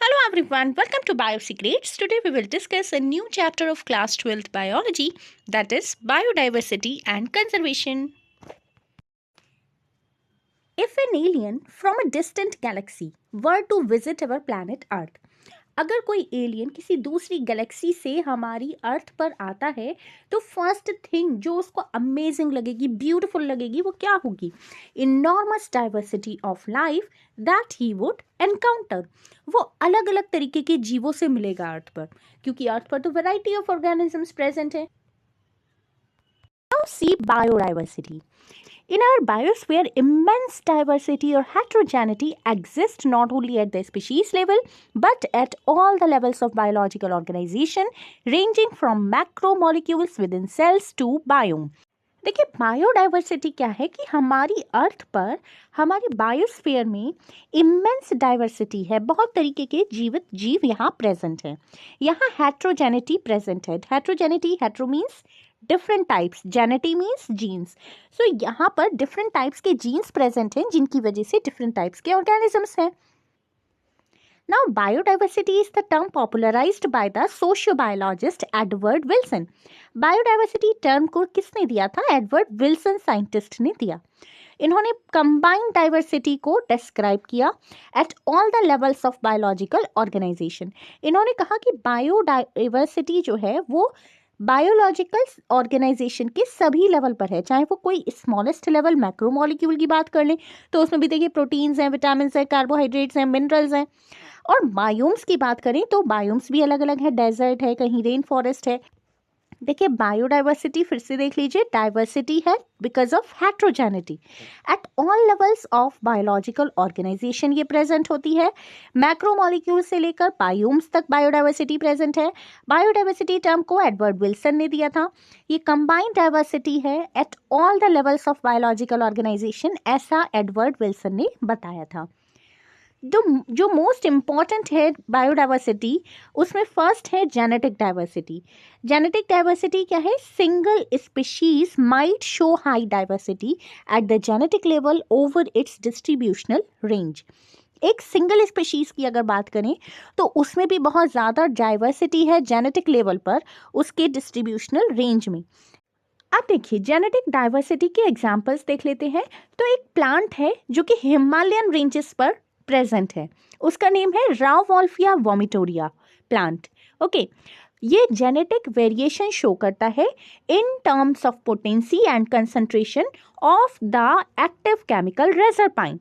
Hello everyone, welcome to Biosecrets. Today we will discuss a new chapter of class 12th biology, that is biodiversity and conservation. If an alien from a distant galaxy were to visit our planet Earth, अगर कोई alien किसी दूसरी Galaxy से हमारी अर्थ पर आता है तो फर्स्ट थिंग जो उसको अमेजिंग लगेगी, ब्यूटीफुल लगेगी, वो क्या होगी? Enormous diversity of life that he would encounter. वो अलग अलग तरीके के जीवों से मिलेगा अर्थ पर, क्योंकि अर्थ पर तो वैरायटी ऑफ ऑर्गेनिजम्स प्रेजेंट है। Now see biodiversity. In our biosphere, immense diversity or heterogeneity exists not only at the species level but at all the levels of biological organization, ranging from macromolecules within cells to biome. देखिए, biodiversity क्या है कि हमारी अर्थ पर, हमारी biosphere में immense diversity है। बहुत तरीके के जीवित जीव यहाँ प्रेजेंट है। यहाँ हेट्रोजेनिटी प्रेजेंट है। Heterogeneity, hetero means different types, geneity means genes. So यहाँ पर डिफरेंट टाइप्स के जीन्स प्रेजेंट हैं, जिनकी वजह से डिफरेंट टाइप्स के ऑर्गेनिजम्स हैं। Now, biodiversity is the term popularized by the sociobiologist Edward Wilson. Biodiversity term को किसने दिया था? एडवर्ड विल्सन साइंटिस्ट ने दिया। इन्होंने कंबाइंड डाइवर्सिटी को डिस्क्राइब किया at all the levels of biological organisation. इन्होंने कहा कि बायोडाइवर्सिटी जो है वो बायोलॉजिकल ऑर्गेनाइजेशन के सभी लेवल पर है, चाहे वो कोई स्मॉलेस्ट लेवल मैक्रोमोलिक्यूल की बात कर लें तो उसमें भी देखिए प्रोटीन्स हैं, विटामिन हैं, कार्बोहाइड्रेट्स हैं, मिनरल्स हैं। और बायोम्स की बात करें तो बायोम्स भी अलग अलग है, डेजर्ट है, कहीं रेन फॉरेस्ट है। देखिए, बायोडाइवर्सिटी फिर से देख लीजिए, डाइवर्सिटी है because of heterogeneity. At all levels of biological organisation ये प्रेजेंट होती है। मैक्रोमोलिक्यूल से लेकर बायोम्स तक बायोडाइवर्सिटी प्रेजेंट है। बायोडाइवर्सिटी टर्म को एडवर्ड विल्सन ने दिया था। ये कंबाइंड डाइवर्सिटी है at all the levels of biological organisation, ऐसा एडवर्ड विल्सन ने बताया था। जो मोस्ट इम्पॉर्टेंट है बायोडाइवर्सिटी, उसमें फर्स्ट है जेनेटिक डाइवर्सिटी। जेनेटिक डाइवर्सिटी क्या है? Single species might show high diversity at the genetic level over it's distributional range. एक सिंगल स्पीशीज की अगर बात करें तो उसमें भी बहुत ज़्यादा डाइवर्सिटी है जेनेटिक लेवल पर, उसके डिस्ट्रीब्यूशनल रेंज में। अब देखिए, जेनेटिक डाइवर्सिटी के एग्जाम्पल्स देख लेते हैं। तो एक प्लांट है जो कि हिमालयन रेंजेस पर प्रेजेंट है, उसका नेम है रावोल्फिया वोमिटोरिया प्लांट। ओके, ये जेनेटिक वेरिएशन शो करता है in terms of potency and concentration of the active chemical reserpine.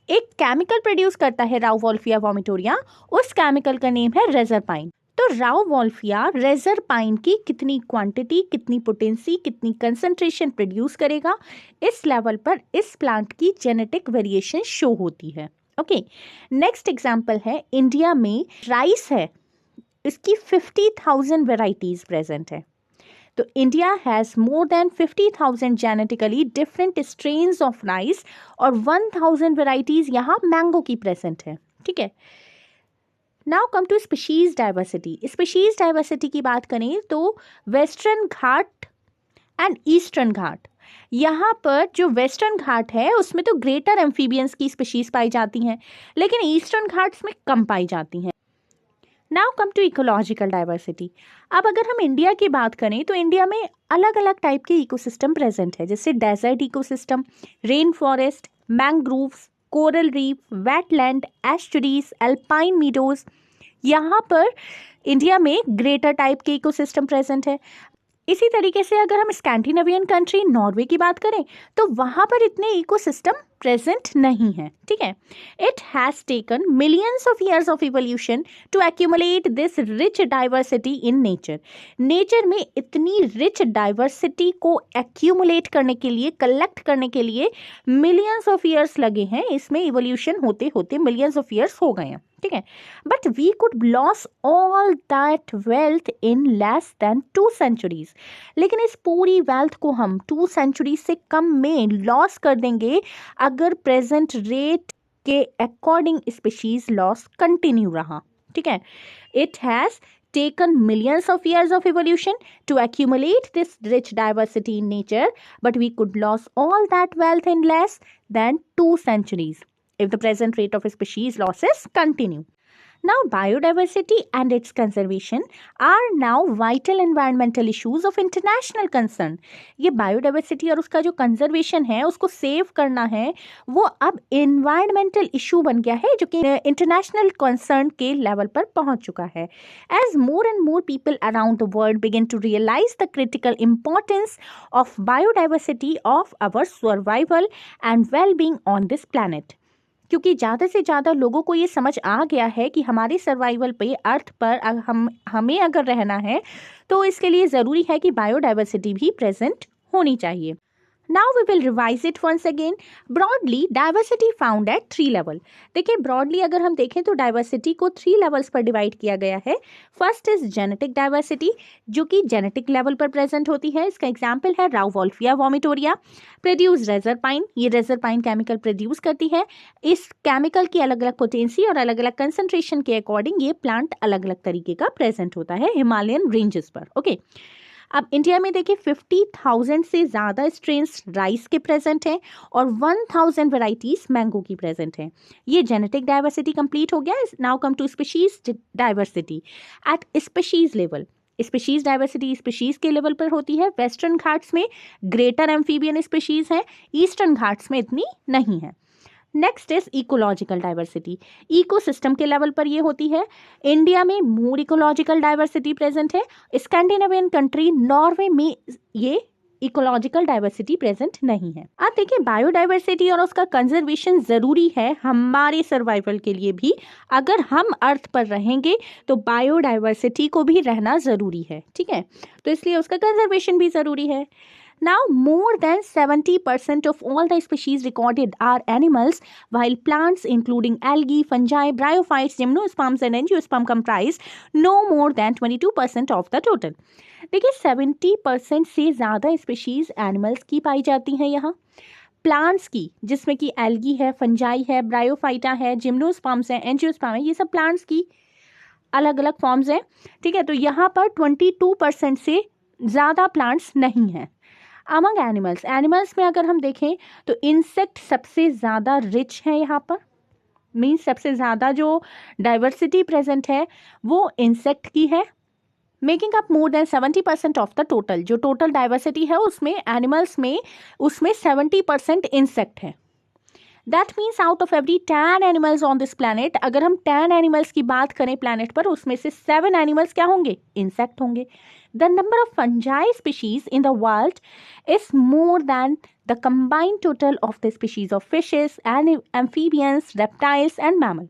एक केमिकल प्रोड्यूस करता है रावोल्फिया वोमिटोरिया, उस केमिकल का नेम है रेजरपाइन। तो रावोल्फिया रेजरपाइन की कितनी क्वांटिटी, कितनी पोटेंसी, कितनी कंसंट्रेशन प्रोड्यूस करेगा, इस लेवल पर इस प्लांट की जेनेटिक वेरिएशन शो होती है। ओके, नेक्स्ट एग्जाम्पल है, इंडिया में राइस है, इसकी 50,000 वेराइटीज प्रेजेंट है। तो India has more than 50,000 genetically different strains of rice और 1,000 वेराइटीज यहाँ मैंगो की प्रेजेंट है। ठीक है, now come to species diversity. Species diversity की बात करें तो western Ghat and eastern Ghat, यहाँ पर जो वेस्टर्न घाट है उसमें तो ग्रेटर एम्फीबियंस की स्पीशीज पाई जाती हैं, लेकिन ईस्टर्न घाट्स में कम पाई जाती हैं। Now come to ecological diversity. अब अगर हम इंडिया की बात करें तो इंडिया में अलग अलग टाइप के इकोसिस्टम प्रेजेंट है, जैसे desert ecosystem, rain forest, mangroves, coral reef, wetland, estuaries, alpine meadows. यहाँ पर इंडिया में ग्रेटर टाइप के इकोसिस्टम प्रेजेंट है। इसी तरीके से अगर हम स्कैंडिनेवियन कंट्री नॉर्वे की बात करें तो वहाँ पर इतने इकोसिस्टम प्रेजेंट नहीं है। ठीक है, it has taken millions of years of evolution to accumulate this rich diversity in nature. Nature में इतनी रिच डाइवर्सिटी को एक्यूमुलेट करने के लिए, कलेक्ट करने के लिए मिलियंस ऑफ ईयर्स लगे हैं, इसमें इवोल्यूशन होते होते मिलियंस ऑफ ईयर्स हो गए हैं। ठीक है, but we could lose all that wealth in less than 2 centuries। लेकिन इस पूरी वेल्थ को हम 2 centuries से कम में लॉस कर देंगे अगर प्रेजेंट रेट के अकॉर्डिंग स्पीशीज लॉस कंटिन्यू रहा। ठीक है, it has taken millions of years of evolution to accumulate this rich diversity in nature, but we could lose all that wealth in less than 2 centuries if the present rate of species losses continue. Now, biodiversity and its conservation are now vital environmental issues of international concern. ये biodiversity और उसका जो conservation है, उसको save करना है, वो अब environmental issue बन गया है, जो कि international concern के level पर पहुंच चुका है. As more and more people around the world begin to realize the critical importance of biodiversity of our survival and well-being on this planet. क्योंकि ज़्यादा से ज़्यादा लोगों को ये समझ आ गया है कि हमारे सर्वाइवल पे अर्थ पर हमें अगर रहना है तो इसके लिए ज़रूरी है कि बायोडाइवर्सिटी भी प्रेजेंट होनी चाहिए. Now we will revise it once again. Broadly, diversity found at 3 level. देखिए broadly अगर हम देखें तो diversity को 3 levels पर divide किया गया है. First is genetic diversity, जो कि genetic level पर present होती है. इसका example है Rauwolfia vomitoria. Produce reserpine. ये reserpine chemical produce करती है. इस chemical की अलग अलग potency और अलग अलग concentration के according ये plant अलग अलग तरीके का present होता है Himalayan ranges पर. Okay. अब इंडिया में देखिए 50,000 से ज़्यादा स्ट्रेन्स राइस के प्रेजेंट हैं और 1,000 वेराइटीज़ मैंगो की प्रेजेंट हैं. ये जेनेटिक डाइवर्सिटी कंप्लीट हो गया. Now come to species diversity at species level. Species diversity species के लेवल पर होती है. वेस्टर्न घाट्स में ग्रेटर एम्फीबियन स्पीशीज हैं, ईस्टर्न घाट्स में इतनी नहीं है. Next is ecological diversity. Ecosystem के लेवल पर ये होती है. इंडिया में मोर इकोलॉजिकल डाइवर्सिटी प्रेजेंट है. स्कैंडिनेवियन कंट्री नॉर्वे में ये इकोलॉजिकल डाइवर्सिटी प्रेजेंट नहीं है. अब देखिए बायोडाइवर्सिटी और उसका कंजर्वेशन जरूरी है हमारे सर्वाइवल के लिए भी. अगर हम अर्थ पर रहेंगे तो बायोडाइवर्सिटी को भी रहना जरूरी है. ठीक है, तो इसलिए उसका कंजर्वेशन भी जरूरी है. Now, more than 70% of all the species recorded are animals, while plants including algae, fungi, bryophytes, gymnosperms and angiosperm comprise no more than 22% of the total. देखिए 70% से ज़्यादा स्पीशीज़ एनिमल्स की पाई जाती हैं यहाँ. प्लांट्स की, जिसमें कि एल्गी है, फंजाई है, ब्रायोफाइटा है, जिम्नोस्पर्म्स है, एंजियोस्पर्म है, ये सब प्लांट्स की अलग अलग फॉर्म्स हैं. ठीक है, तो यहाँ पर 22% से ज़्यादा प्लांट्स नहीं हैं. अमंग एनिमल्स में अगर हम देखें तो इंसेक्ट सबसे ज़्यादा रिच है. यहाँ पर मीन्स सबसे ज़्यादा जो डाइवर्सिटी प्रेजेंट है वो इंसेक्ट की है, making up more than 70% of the total. जो टोटल डाइवर्सिटी है उसमें एनिमल्स में उसमें 70% इंसेक्ट है. That means out of every 10 animals on this planet, अगर हम 10 एनिमल्स की बात करें प्लानट पर, उसमें से 7 एनिमल्स क्या होंगे? इंसेक्ट होंगे. The number of fungi species in the world is more than the combined total of the species of fishes, amphibians, reptiles and mammals.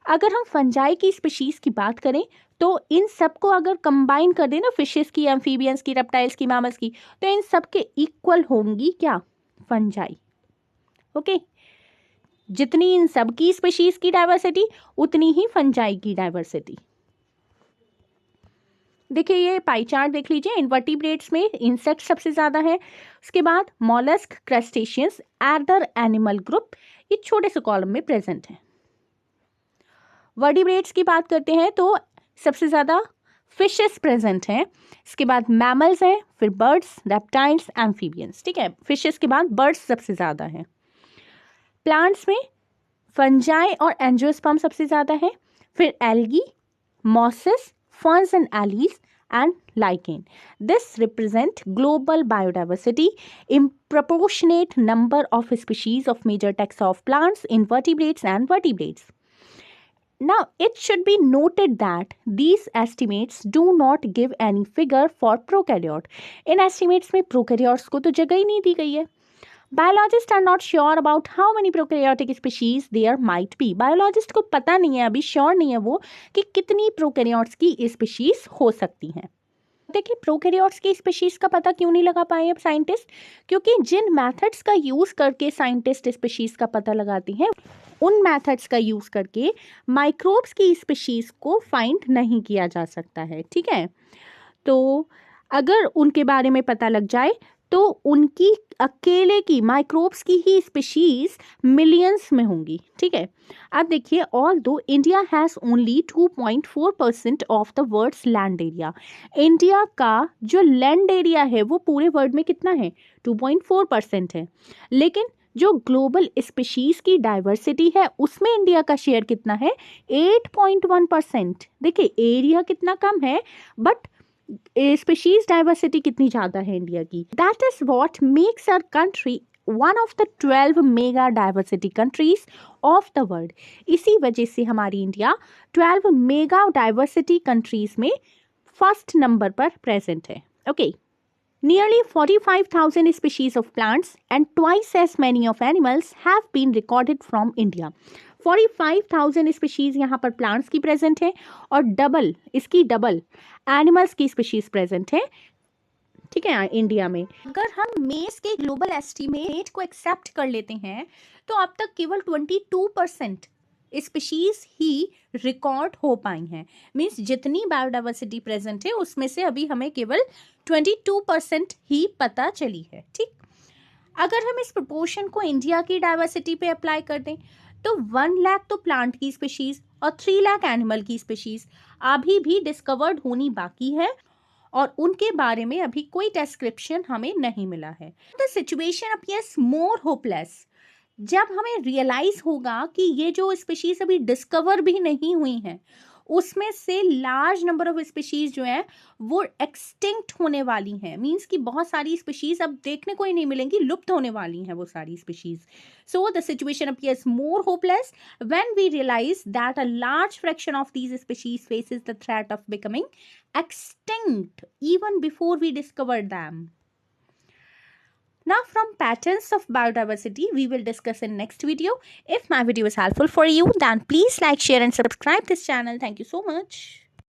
अगर हम फंजाई की स्पीशीज की बात करें तो इन सबको अगर कंबाइन कर दें ना, फिशेस की, एम्फीबियंस की, रेप्टाइल्स की, मैमल्स की, तो इन सब के इक्वल होंगी क्या? फंजाई. ओके, जितनी इन सब की स्पीशीज की डाइवर्सिटी उतनी ही फंजाई की डाइवर्सिटी. देखिए ये पाई चार्ट देख लीजिए. इनवर्टिब्रेट्स में इंसेक्ट सबसे ज़्यादा है, उसके बाद mollusc, crustaceans, other animal group ये छोटे से कॉलम में प्रेजेंट हैं. वर्टिब्रेट्स की बात करते हैं तो सबसे ज़्यादा फिशेस प्रेजेंट हैं, इसके बाद मैमल्स हैं, फिर बर्ड्स, रेप्टाइल्स, एम्फीबियंस. ठीक है, फिशेस के बाद बर्ड्स सबसे ज़्यादा हैं. प्लांट्स में फंजाई और एंजियोस्पर्म सबसे ज़्यादा है, फिर algae, mosses, ferns and alleles and lichen. This represent global biodiversity in proportionate number of species of major taxa of plants, invertebrates and vertebrates. Now, it should be noted that these estimates do not give any figure for prokaryote. In estimates में prokaryotes को तो जगह ही नहीं दी गई है. Biologists are not sure about how many prokaryotic species there might be. Biologist को पता नहीं है, अभी श्योर नहीं है वो कि कितनी प्रोकैरियोट्स की स्पीशीज हो सकती हैं. देखिए प्रोकैरियोट्स की स्पीशीज का पता क्यों नहीं लगा पाए अब साइंटिस्ट? क्योंकि जिन मेथड्स का यूज़ करके साइंटिस्ट स्पीशीज का पता लगाती हैं उन मेथड्स का यूज़ करके माइक्रोब्स की स्पीशीज को फाइंड नहीं किया जा सकता है. ठीक है, तो अगर उनके बारे में पता लग जाए तो उनकी अकेले की माइक्रोब्स की ही स्पीशीज मिलियंस में होंगी. ठीक है, अब देखिए although India has only 2.4% of the world's land area. India का जो लैंड एरिया है वो पूरे वर्ल्ड में कितना है? 2.4% है. लेकिन जो ग्लोबल स्पीशीज की डाइवर्सिटी है उसमें इंडिया का शेयर कितना है? 8.1%। देखिए एरिया कितना कम है बट स्पीशीज डाइवर्सिटी कितनी ज़्यादा है इंडिया की। That is what makes our country one of the 12 mega diversity countries of the world. इसी वजह से हमारी इंडिया 12 मेगा डाइवर्सिटी कंट्रीज में फर्स्ट नंबर पर प्रेजेंट है। Okay Nearly 45,000 species of plants and twice as many of animals have been recorded from India. 45,000 species यहाँ पर plants की प्रेजेंट है और इसकी डबल एनिमल्स की स्पीशीज प्रेजेंट है, ठीक है, इंडिया में। अगर हम मेस के ग्लोबल एस्टीमेट को एक्सेप्ट कर लेते हैं तो अब तक केवल 22% स्पीशीज ही रिकॉर्ड हो पाई हैं। मीन्स जितनी बायोडाइवर्सिटी प्रेजेंट है उसमें से अभी हमें केवल 22% ही पता चली है। ठीक, अगर हम इस प्रोपोर्शन को इंडिया की डाइवर्सिटी पे अप्लाई कर दें तो 1 लाख तो प्लांट की स्पीशीज और 3 लाख एनिमल की स्पीशीज अभी भी डिस्कवर्ड होनी बाकी है और उनके बारे में अभी कोई डिस्क्रिप्शन हमें नहीं मिला है। The situation appears more hopeless जब हमें रियलाइज होगा कि ये जो स्पीशीज अभी डिस्कवर भी नहीं हुई हैं उसमें से लार्ज नंबर ऑफ स्पीशीज जो हैं वो एक्सटिंक्ट होने वाली हैं। मींस कि बहुत सारी स्पीशीज अब देखने को ही नहीं मिलेंगी, लुप्त होने वाली हैं वो सारी species. So the situation appears more hopeless when we realise that a large fraction of these species faces the threat of becoming extinct even before we discovered them. Now from patterns of biodiversity we will discuss in next video. If my video is helpful for you then please like, share and subscribe this channel. Thank you so much.